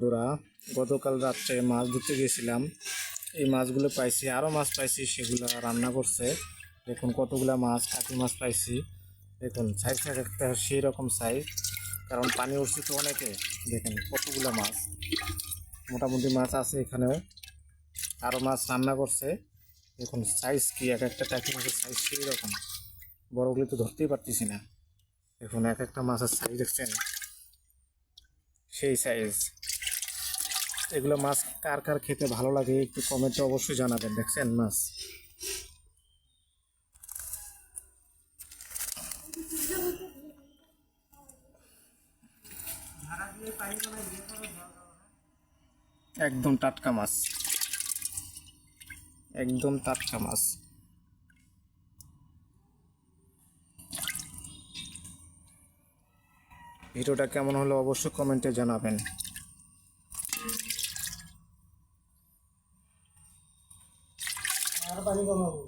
বন্ধুরা, গতকাল রাত্রে মাছ ধরতে গেছিলাম। এই মাছগুলো পাইছি, আরও মাছ পাইছি, সেগুলো রান্না করছে। দেখুন কতগুলা মাছ, কাকি মাছ পাইছি। দেখুন সাইজ একটা সেই রকম সাইজ, কারণ পানি উঠছে তো অনেকে। দেখেন কতগুলা মাছ, মোটামুটি মাছ আছে এখানেও। আরও মাছ রান্না করছে। দেখুন সাইজ কি, এক একটা টাকি মাছের সাইজ সেই রকম। বড়গুলো তো ধরতেই পারতেছি না। দেখুন এক একটা মাছের সাইজ দেখছেন, সেই সাইজ। এগুলো মাছ কার কার খেতে ভালো লাগে একটু কমেন্টে অবশ্যই জানাবেন। দেখছেন মাছ, একদম টাটকা মাছ, একদম টাটকা মাছ। ভিডিওটা কেমন হলো অবশ্যই কমেন্টে জানাবেন। আর পানি কমাবো।